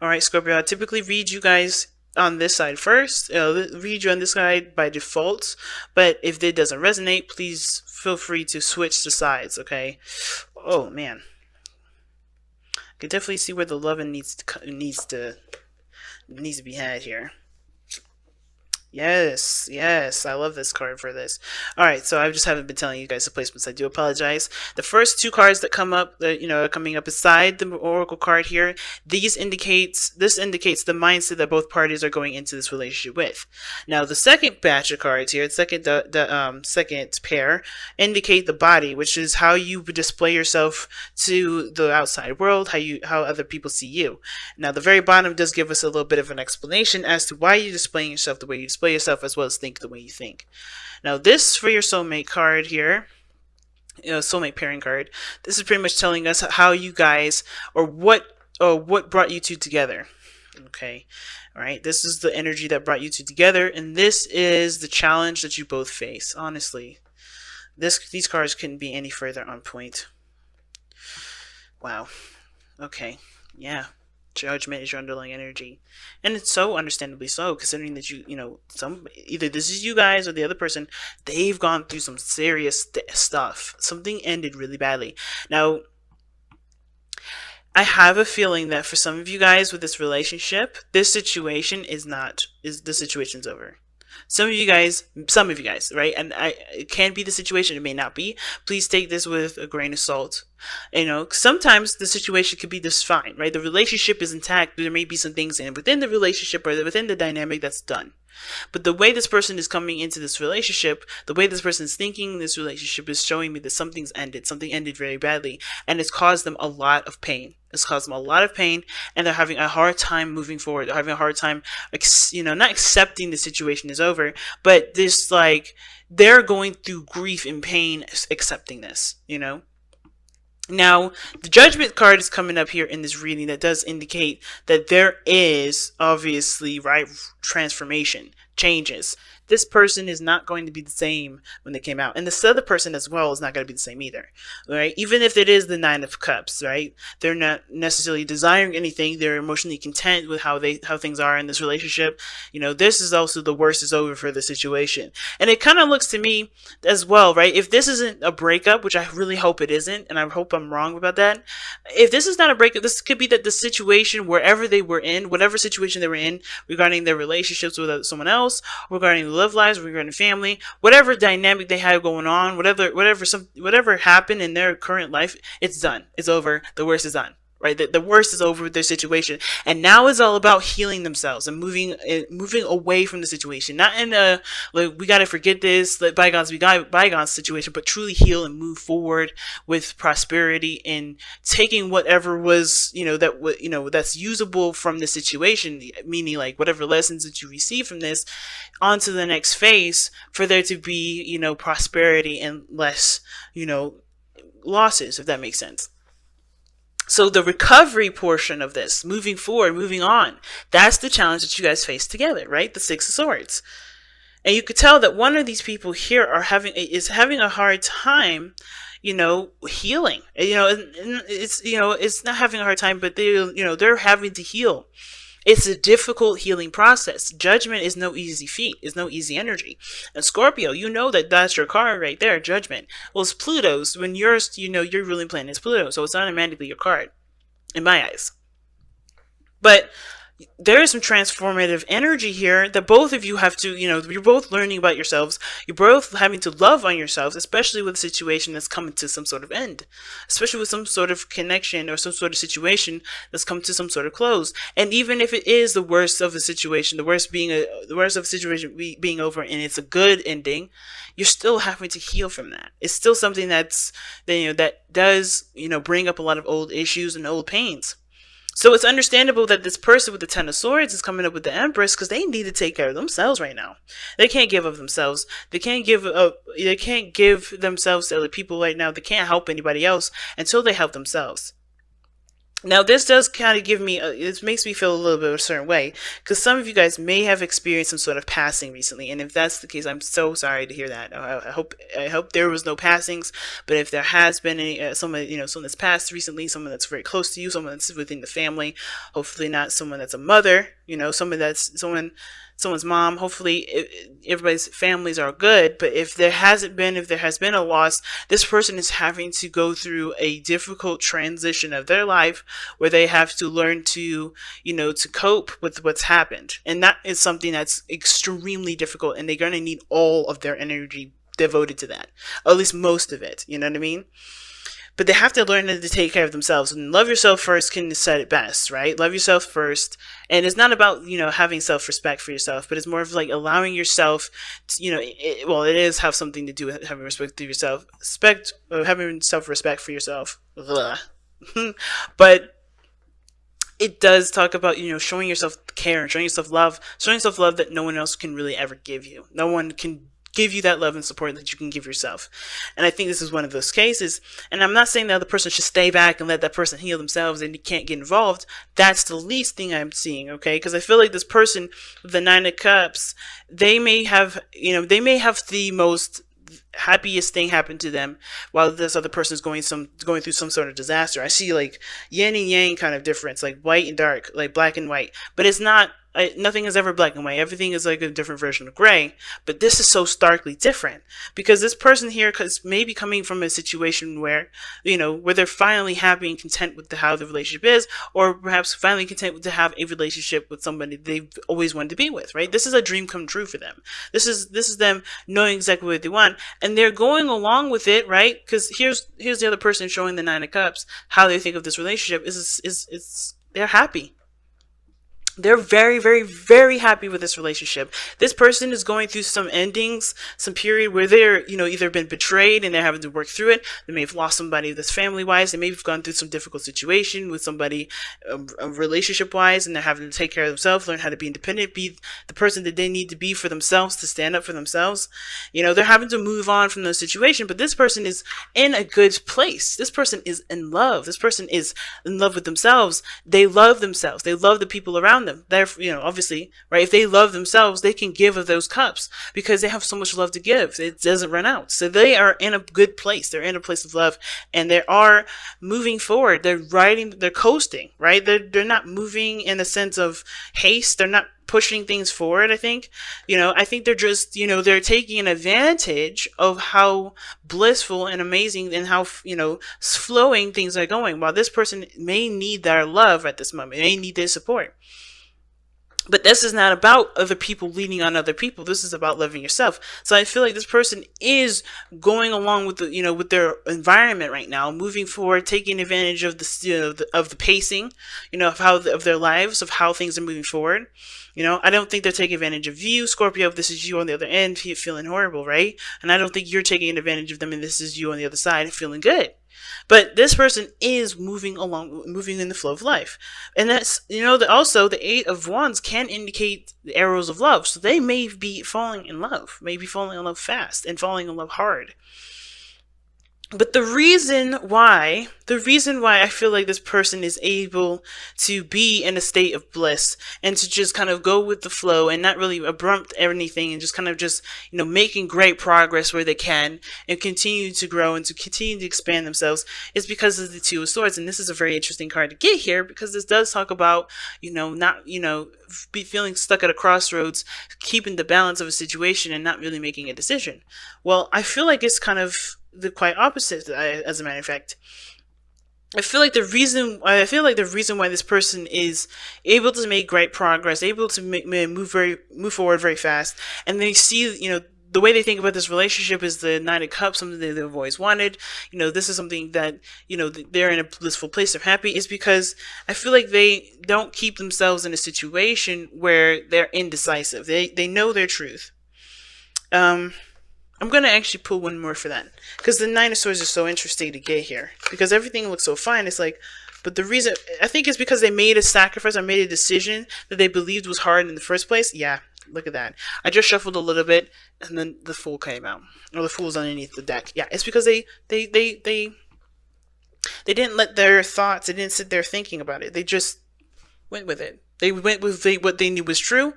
All right, Scorpio, I typically read you guys on this side first. Read you on this side by default, but if it doesn't resonate, please feel free to switch the sides. Okay. Oh man, I can definitely see where the loving needs to be had here. Yes, yes, I love this card for this. All right, so I just haven't been telling you guys the placements. I do apologize. The first two cards that come up, that are coming up beside the Oracle card here, this indicates the mindset that both parties are going into this relationship with. Now, the second batch of cards here, the second pair, indicate the body, which is how you display yourself to the outside world, how other people see you. Now, the very bottom does give us a little bit of an explanation as to why you're displaying yourself the way you display yourself, as well as think the way you think. Now, this for your soulmate card here, soulmate pairing card, this is pretty much telling us how you guys, or what brought you two together. Okay, all right. This is the energy that brought you two together, and this is the challenge that you both face. Honestly, these cards couldn't be any further on point. Wow. Okay. Yeah. Judgment is your underlying energy, and it's so understandably so, considering that either this is you guys or the other person, they've gone through some serious stuff. Something ended really badly. Now, I have a feeling that for some of you guys with this relationship, this situation is the situation's over. Some of you guys, right? And it can be the situation, it may not be. Please take this with a grain of salt. Sometimes the situation could be just fine, right? The relationship is intact. There may be some things within the relationship or within the dynamic that's done. But the way this person is coming into this relationship, the way this person is thinking this relationship is showing me that something ended very badly, and it's caused them a lot of pain. It's caused them a lot of pain, and they're having a hard time moving forward. They're having a hard time, not accepting the situation is over, but this, they're going through grief and pain accepting this, Now, the Judgment card is coming up here in this reading that does indicate that there is obviously, right, transformation, changes. This person is not going to be the same when they came out. And this other person as well is not going to be the same either, right? Even if it is the Nine of Cups, right? They're not necessarily desiring anything. They're emotionally content with how things are in this relationship. This is also the worst is over for the situation. And it kind of looks to me as well, right? If this isn't a breakup, which I really hope it isn't, and I hope I'm wrong about that. If this is not a breakup, this could be that the situation, wherever they were in, whatever situation they were in regarding their relationships with someone else, regarding love lives, regarding family, whatever dynamic they had going on, whatever happened in their current life, it's done. It's over. The worst is done. Right, the worst is over with their situation, and now it's all about healing themselves and moving away from the situation. Not in a we got to forget this, let bygones be bygones situation, but truly heal and move forward with prosperity and taking whatever was that's usable from the situation, meaning whatever lessons that you receive from this, onto the next phase for there to be prosperity and less losses, if that makes sense. So the recovery portion of this, moving forward, moving on, that's the challenge that you guys face together, right? The Six of Swords. And you could tell that one of these people here is having a hard time, healing. It's not having a hard time, but they're having to heal. It's a difficult healing process. Judgment is no easy feat. It's no easy energy. And Scorpio, that's your card right there, Judgment. Well, it's Pluto's. When your ruling planet is Pluto, so it's automatically your card, in my eyes. But there is some transformative energy here that both of you have to, you're both learning about yourselves. You're both having to love on yourselves, especially with a situation that's coming to some sort of end, especially with some sort of connection or some sort of situation that's come to some sort of close. And even if it is the worst of the situation, the worst of the situation being over, and it's a good ending, you're still having to heal from that. It's still something that does, bring up a lot of old issues and old pains. So it's understandable that this person with the Ten of Swords is coming up with the Empress, because they need to take care of themselves right now. They can't give of themselves. They can't give themselves to other people right now. They can't help anybody else until they help themselves. Now, this does kind of give me, it makes me feel a little bit of a certain way, because some of you guys may have experienced some sort of passing recently, and if that's the case, I'm so sorry to hear that. I hope there was no passings, but if there has been any, someone, someone that's passed recently, someone that's very close to you, someone that's within the family, hopefully not someone that's a mother, someone's mom. Hopefully, everybody's families are good. But if there has been a loss, this person is having to go through a difficult transition of their life where they have to learn to, to cope with what's happened. And that is something that's extremely difficult. And they're going to need all of their energy devoted to that, or at least most of it. You know what I mean? But they have to learn to take care of themselves, and love yourself first can set it best, right? Love yourself first. And it's not about, having self-respect for yourself, but it's more of like allowing yourself to, it is have something to do with having respect to yourself, having self-respect for yourself. But it does talk about, showing yourself care and showing yourself love that no one else can really ever give you. No one can give you that love and support that you can give yourself. And I think this is one of those cases. And I'm not saying the other person should stay back and let that person heal themselves and you can't get involved. That's the least thing I'm seeing, okay? Because I feel like this person with the Nine of Cups, they may have the most happiest thing happen to them while this other person is going through some sort of disaster. I see like yin and yang kind of difference, like white and dark, like black and white. But it's not, nothing is ever black and white. Everything is like a different version of gray. But this is so starkly different because this person here is maybe coming from a situation where, where they're finally happy and content with how the relationship is, or perhaps finally content to have a relationship with somebody they've always wanted to be with, right? This is a dream come true for them. This is them knowing exactly what they want, and they're going along with it, right? Because here's the other person showing the Nine of Cups how they think of this relationship is they're happy. They're very, very, very happy with this relationship. This person is going through some endings, some period where they're, either been betrayed and they're having to work through it. They may have lost somebody that's family-wise. They may have gone through some difficult situation with somebody relationship-wise, and they're having to take care of themselves, learn how to be independent, be the person that they need to be for themselves, to stand up for themselves. They're having to move on from those situations, but this person is in a good place. This person is in love. This person is in love with themselves. They love themselves. They love the people around them. They're, obviously, right? If they love themselves, they can give of those cups because they have so much love to give. It doesn't run out. So they are in a good place. They're in a place of love, and they are moving forward. They're coasting, right? They're not moving in a sense of haste. They're not pushing things forward. I think they're just, they're taking advantage of how blissful and amazing and how, flowing things are going, while this person may need their love at this moment. They need their support. But this is not about other people leaning on other people. This is about loving yourself. So I feel like this person is going along with with their environment right now, moving forward, taking advantage of the pacing, of their lives, of how things are moving forward. I don't think they're taking advantage of you, Scorpio, if this is you on the other end feeling horrible, right? And I don't think you're taking advantage of them and this is you on the other side feeling good. But this person is moving in the flow of life. And that's, also the Eight of Wands can indicate the arrows of love. So they may be falling in love, fast and falling in love hard. But the reason why I feel like this person is able to be in a state of bliss and to just kind of go with the flow and not really abrupt anything and just kind of making great progress where they can and continue to grow and to continue to expand themselves is because of the Two of Swords. And this is a very interesting card to get here because this does talk about, not, be feeling stuck at a crossroads, keeping the balance of a situation and not really making a decision. Well, I feel like it's kind of the quite opposite, as a matter of fact. I feel like the reason why this person is able to make great progress, able to move forward very fast, and they see, the way they think about this relationship is the Nine of Cups, something that they've always wanted. This is something that, they're in a blissful place, they're happy, is because I feel like they don't keep themselves in a situation where they're indecisive. They know their truth. I'm going to actually pull one more for that. Because the Nine of Swords is so interesting to get here. Because everything looks so fine. It's like, but the reason, I think it's because they made a sacrifice or made a decision that they believed was hard in the first place. Yeah, look at that. I just shuffled a little bit and then the Fool came out. Or the Fool's underneath the deck. Yeah, it's because they They didn't let their thoughts, they didn't sit there thinking about it. They just went with it. They went with what they knew was true.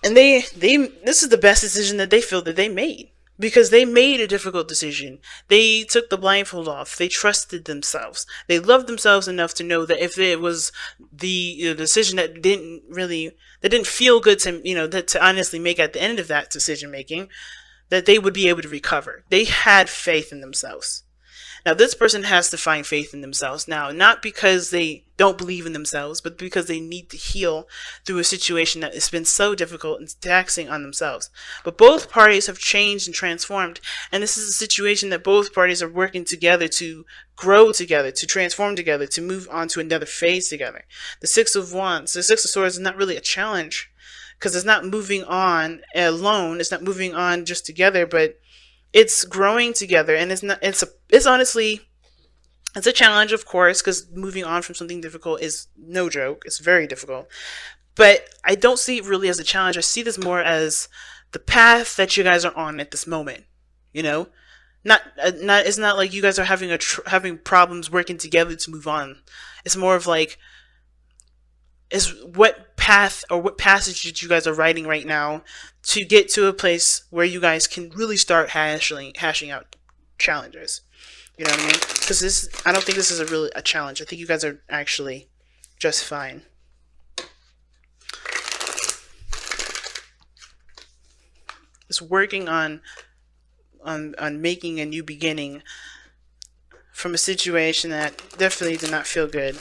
And this is the best decision that they feel that they made. Because they made a difficult decision. They took the blindfold off. They trusted themselves. They loved themselves enough to know that if it was the decision that didn't feel good to, to honestly make at the end of that decision making, that they would be able to recover. They had faith in themselves. Now, this person has to find faith in themselves now, not because they don't believe in themselves, but because they need to heal through a situation that has been so difficult and taxing on themselves. But both parties have changed and transformed, and this is a situation that both parties are working together to grow together, to transform together, to move on to another phase together. The Six of Wands, the Six of Swords is not really a challenge, because it's not moving on alone, it's not moving on just together, but it's growing together, and it's honestly, it's a challenge, of course, because moving on from something difficult is no joke. It's very difficult. But I don't see it really as a challenge. I see this more as the path that you guys are on at this moment. It's not like you guys are having problems working together to move on. It's more of like, is what path or what passage that you guys are writing right now to get to a place where you guys can really start hashing out challenges. You know what I mean? Because I don't think this is a challenge. I think you guys are actually just fine. It's working on making a new beginning from a situation that definitely did not feel good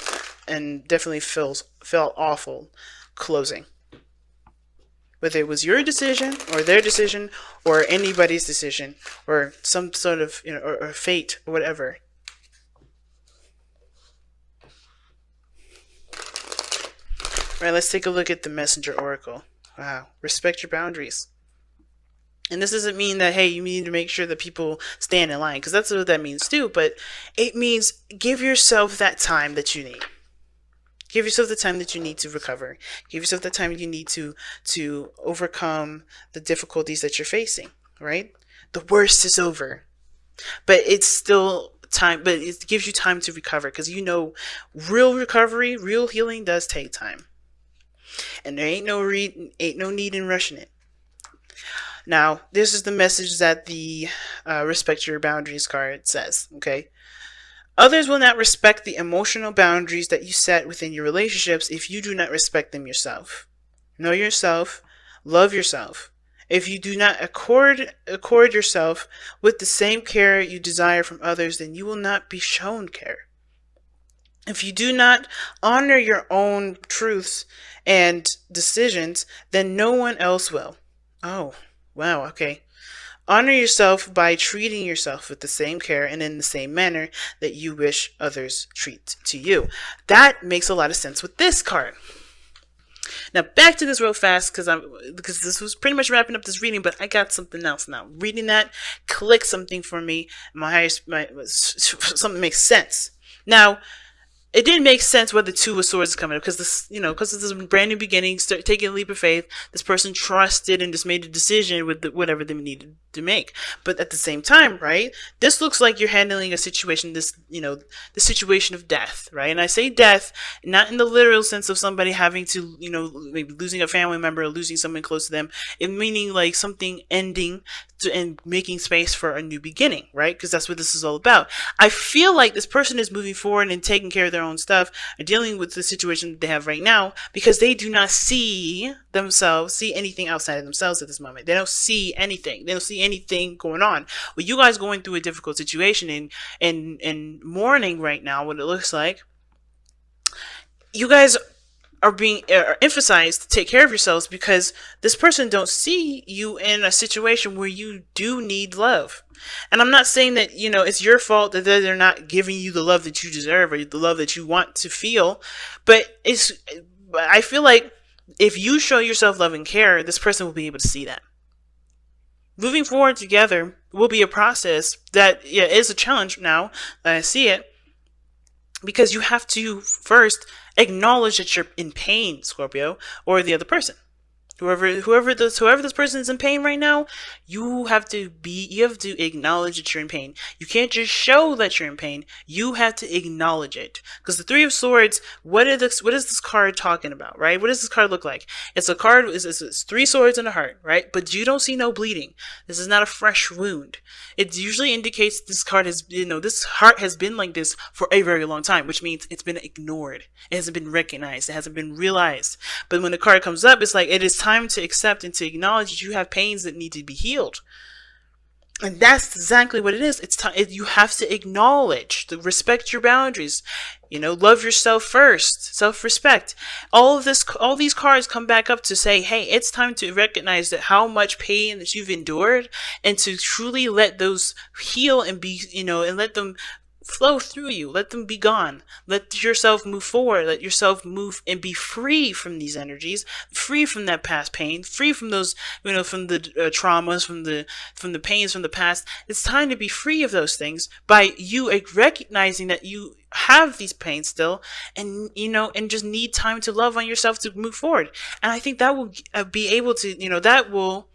and definitely felt awful closing. Whether it was your decision or their decision or anybody's decision or some sort of, or fate or whatever. Right, let's take a look at the Messenger Oracle. Wow, respect your boundaries. And this doesn't mean that, hey, you need to make sure that people stand in line, because that's what that means too, but it means give yourself that time that you need. Give yourself the time that you need to recover. Give yourself the time you need to overcome the difficulties that you're facing, right? The worst is over. But it's still time, but it gives you time to recover, because real recovery, real healing does take time. And there ain't no need in rushing it. Now, this is the message that the Respect Your Boundaries card says, okay? Others will not respect the emotional boundaries that you set within your relationships if you do not respect them yourself. Know yourself, love yourself. If you do not accord yourself with the same care you desire from others, then you will not be shown care. If you do not honor your own truths and decisions, then no one else will. Oh, wow, okay. Honor yourself by treating yourself with the same care and in the same manner that you wish others treat to you. That makes a lot of sense with this card. Now back to this real fast, because this was pretty much wrapping up this reading, but I got something else now. Reading that, click something for me. Something makes sense. Now, it didn't make sense where the Two of Swords is coming up, because this is a brand new beginning, taking a leap of faith. This person trusted and just made a decision with whatever they needed to make. But at the same time, right, this looks like you're handling a situation, the situation of death, right? And I say death, not in the literal sense of somebody having to, maybe losing a family member or losing someone close to them. It meaning like something ending and making space for a new beginning, right? Because that's what this is all about. I feel like this person is moving forward and taking care of their own stuff and dealing with the situation that they have right now, because they do not see anything outside of themselves at this moment. They don't see anything. They don't see anything going on. Well, you guys going through a difficult situation and mourning right now, what it looks like, you guys are being emphasized to take care of yourselves, because this person don't see you in a situation where you do need love. And I'm not saying that, it's your fault that they're not giving you the love that you deserve or the love that you want to feel, but I feel like if you show yourself love and care, this person will be able to see that. Moving forward together will be a process that is a challenge now that I see it, because you have to first acknowledge that you're in pain, Scorpio, or the other person. Whoever this person is in pain right now, you have to acknowledge that you're in pain. You can't just show that you're in pain. You have to acknowledge it. Because the Three of Swords, what is this card talking about, right? What does this card look like? It's a card, it's three swords and a heart, right? But you don't see no bleeding. This is not a fresh wound. It usually indicates this card has, this heart has been like this for a very long time, which means it's been ignored. It hasn't been recognized. It hasn't been realized. But when the card comes up, it's like it is time to accept and to acknowledge that you have pains that need to be healed. And that's exactly what it is. It's time. You have to acknowledge, to respect your boundaries. Love yourself first. Self-respect. All these cards come back up to say, hey, it's time to recognize that how much pain that you've endured, and to truly let those heal and be, and let them flow through you. Let them be gone. Let yourself move forward. Let yourself move and be free from these energies, free from that past pain, free from those, from the traumas, from the pains from the past. It's time to be free of those things by you recognizing that you have these pains still, and and just need time to love on yourself to move forward. And I think that will be able to, that will,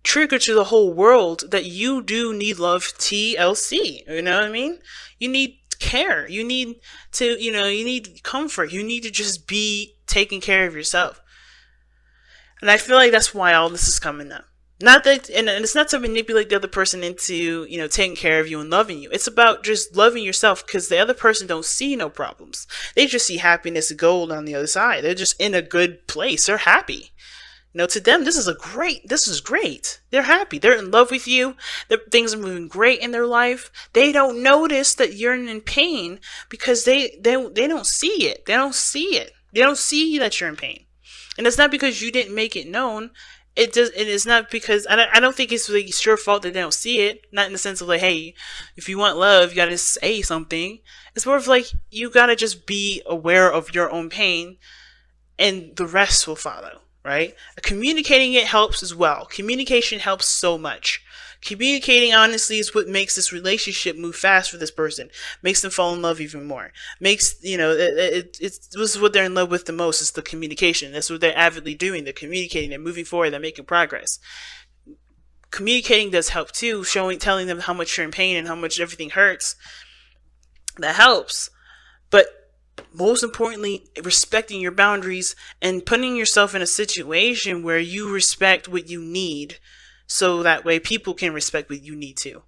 trigger to the whole world that you do need love, TLC. You know what I mean? You need care. You need to, you need comfort. You need to just be taking care of yourself. And I feel like that's why all this is coming up. Not that, and it's not to manipulate the other person into, taking care of you and loving you. It's about just loving yourself, because the other person don't see no problems. They just see happiness and gold on the other side. They're just in a good place. They're happy. To them, this is great. They're happy. They're in love with you. Things are moving great in their life. They don't notice that you're in pain because they don't see it. They don't see it. They don't see that you're in pain. And it's not because you didn't make it known. It is not because, I don't think it's like it's your fault that they don't see it. Not in the sense of like, hey, if you want love, you gotta say something. It's more of like, you gotta just be aware of your own pain, and the rest will follow. Right? Communicating it helps as well. Communication helps so much. Communicating honestly is what makes this relationship move fast for this person. Makes them fall in love even more. Makes, this is what they're in love with the most, is the communication. That's what they're avidly doing. They're communicating. They're moving forward. They're making progress. Communicating does help too. Telling them how much you're in pain and how much everything hurts. That helps. But most importantly, respecting your boundaries and putting yourself in a situation where you respect what you need, so that way people can respect what you need too.